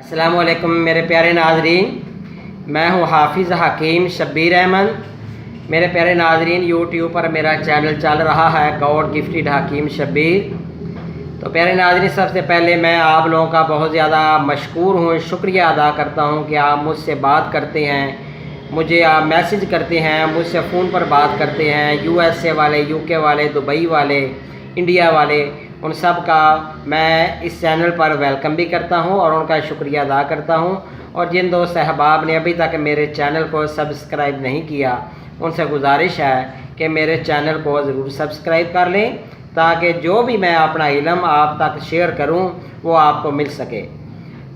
अस्सलाम वालेकुम मेरे प्यारे नाजरीन, मैं हूँ हाफिज़ हकीम शब्बीर अहमद। मेरे प्यारे नाजरीन, यूट्यूब पर मेरा चैनल चल रहा है गॉड गिफ्टेड हकीम शब्बीर। तो प्यारे नाजरीन, सबसे पहले मैं आप लोगों का बहुत ज़्यादा मशकूर हूँ, शुक्रिया अदा करता हूँ कि आप मुझसे बात करते हैं, मुझे आप मैसेज करते हैं, मुझसे फ़ोन पर बात करते हैं। USA वाले, UK वाले, दुबई वाले, इंडिया वाले, उन सब का मैं इस चैनल पर वेलकम भी करता हूं और उनका शुक्रिया अदा करता हूं। और जिन दोस्त अहबाब ने अभी तक मेरे चैनल को सब्सक्राइब नहीं किया, उनसे गुजारिश है कि मेरे चैनल को ज़रूर सब्सक्राइब कर लें, ताकि जो भी मैं अपना इल्म आप तक शेयर करूं वो आपको मिल सके।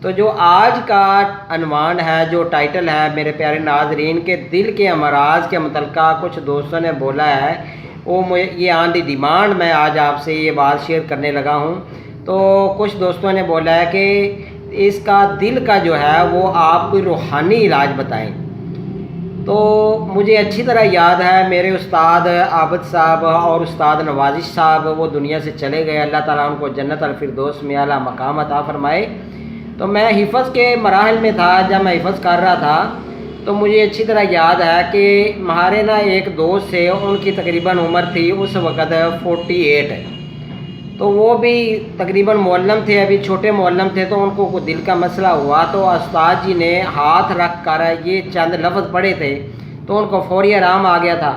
तो जो आज का अनवान है, जो टाइटल है मेरे प्यारे नाजरीन के दिल के अमराज के मुतल्लिक़ कुछ दोस्तों ने बोला है, वो ये ऑन दी डिमांड मैं आज आपसे ये बात शेयर करने लगा हूँ। तो कुछ दोस्तों ने बोला है कि इसका दिल का जो है वो आप कोई रूहानी इलाज बताएं। तो मुझे अच्छी तरह याद है, मेरे उस्ताद आबिद साहब और उस्ताद नवाजिश साहब वो दुनिया से चले गए। अल्लाह ताला उनको जन्नत अल फिरदौस में आला मकाम अता फरमाए। तो मैं हिफ़्ज़ के मराहिल में था, जब मैं हिफ़्ज़ कर रहा था तो मुझे अच्छी तरह याद है कि हमारे ना एक दोस्त थे, उनकी तकरीबन उम्र थी उस वक़्त 48। तो वो भी तकरीबन मुअल्लम थे, अभी छोटे मुअल्लम थे। तो उनको कोई दिल का मसला हुआ तो उस्ताद जी ने हाथ रख कर ये चंद लफ्ज़ पढ़े थे, तो उनको फौरी आराम आ गया था।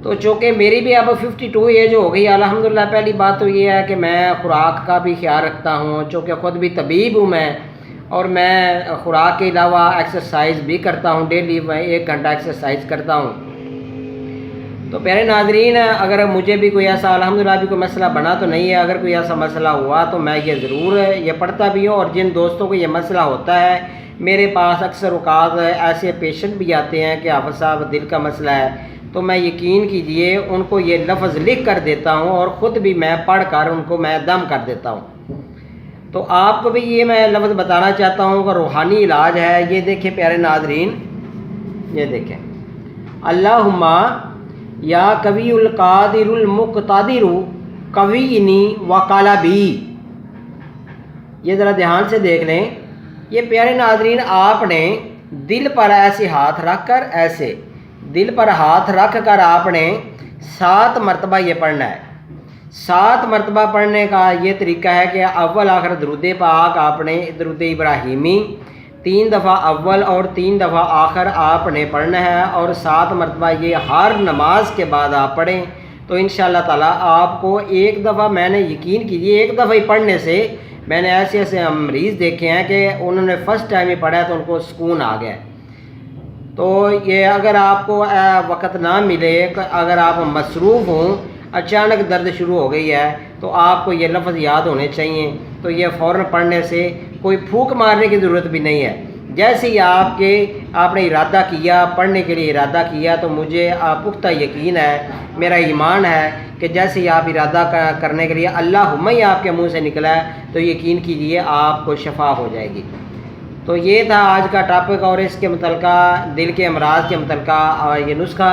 तो चूँकि मेरी भी अब 52 एज हो गई अल्हम्दुलिल्लाह। पहली बात तो ये है कि मैं खुराक का भी ख्याल रखता हूँ, चूँकि ख़ुद भी तबीब हूँ मैं, और मैं खुराक के अलावा एक्सरसाइज भी करता हूँ। डेली मैं 1 घंटा एक्सरसाइज करता हूँ। तो प्यारे नाजरीन, अगर मुझे भी कोई ऐसा अल्हम्दुलिल्लाह भी कोई मसला बना तो नहीं है, अगर कोई ऐसा मसला हुआ तो मैं ये ज़रूर ये पढ़ता भी हूँ। और जिन दोस्तों को ये मसला होता है, मेरे पास अक्सर औक़ात ऐसे पेशेंट भी आते हैं कि हाफ़िज़ साहब दिल का मसला है, तो मैं यकीन कीजिए उनको ये लफ्ज़ लिख कर देता हूँ और ख़ुद भी मैं पढ़ कर उनको मैं दम कर देता हूँ। तो आपको भी ये मैं लफ्ज़ बताना चाहता हूँ कि रूहानी इलाज है। ये देखें प्यारे नाजरीन, ये देखें, अल्लाहुम्मा या कवीउल कादिरुल मुक़तादिरु कवीनी वकाला भी। ये ज़रा ध्यान से देख लें। ये प्यारे नाजरीन, आपने दिल पर ऐसे हाथ रख कर, ऐसे दिल पर हाथ रख कर आपने 7 मरतबा ये पढ़ना है। 7 मरतबा पढ़ने का ये तरीका है कि अव्वल आखिर दरूद पाक आपने दरूद इब्राहिमी 3 दफ़ा अव्वल और 3 दफ़ा आखिर आपने पढ़ना है, और 7 मरतबा ये हर नमाज के बाद आप पढ़ें। तो इंशाअल्लाह ताला आपको एक दफ़ा, मैंने यकीन कीजिए एक दफ़ा ही पढ़ने से मैंने ऐसे ऐसे मरीज़ देखे हैं कि उन्होंने फ़र्स्ट टाइम ही पढ़ा है तो उनको सुकून आ गया। तो ये अगर आपको वक़्त ना मिले, अगर आप मसरूफ़ हों, अचानक दर्द शुरू हो गई है, तो आपको ये लफ्ज़ याद होने चाहिए। तो ये फ़ौरन पढ़ने से कोई फूंक मारने की ज़रूरत भी नहीं है। जैसे ही आपने इरादा किया, पढ़ने के लिए इरादा किया, तो मुझे पुख्ता यकीन है, मेरा ईमान है कि जैसे ही आप इरादा करने के लिए अल्लाहुम्मा ही आपके मुँह से निकला है, तो यकीन कीजिए आपको शफा हो जाएगी। तो ये था आज का टॉपिक, और इसके मुतल्लिक़ दिल के अमराज के मुतल्लिक़ ये नुस्खा।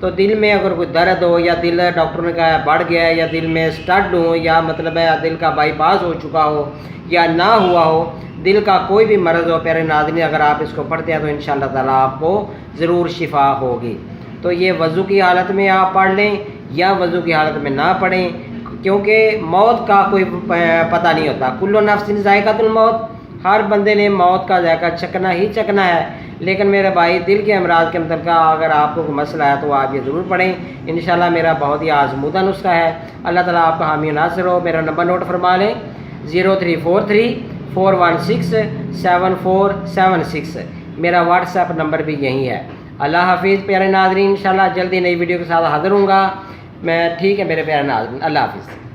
तो दिल में अगर कोई दर्द हो, या दिल डॉक्टर ने कहा बढ़ गया है, या दिल में स्टड हो, या मतलब है दिल का बाईपास हो चुका हो या ना हुआ हो, दिल का कोई भी मर्ज़ हो, प्यारे नाज़रीन, अगर आप इसको पढ़ते हैं तो इंशाअल्लाह ताला आपको ज़रूर शिफा होगी। तो ये वज़ू की हालत में आप पढ़ लें या वज़ू की हालत में ना पढ़ें, क्योंकि मौत का कोई पता नहीं होता। कुल्लु नफ्सिन ज़ायक़ातुल मौत, हर बंदे ने मौत का जायका चखना ही चखना है। लेकिन मेरे भाई, दिल के अमराज के मुतल्लिक़ अगर आपको कोई मसला है तो आप ये ज़रूर पढ़ें। इंशाअल्लाह मेरा बहुत ही आज़मूदा नुस्खा है। अल्लाह ताला आपका हामी नासिर हो। मेरा नंबर नोट फरमा लें, 0343 416 7476। मेरा व्हाट्सएप नंबर भी यही है। अल्लाह हाफिज़ प्यारे नाज़रीन, इंशाअल्लाह जल्दी नई वीडियो के साथ हाज़िर हूँगा मैं। ठीक है मेरे प्यारे नाज़रीन, अल्लाह हाफिज़।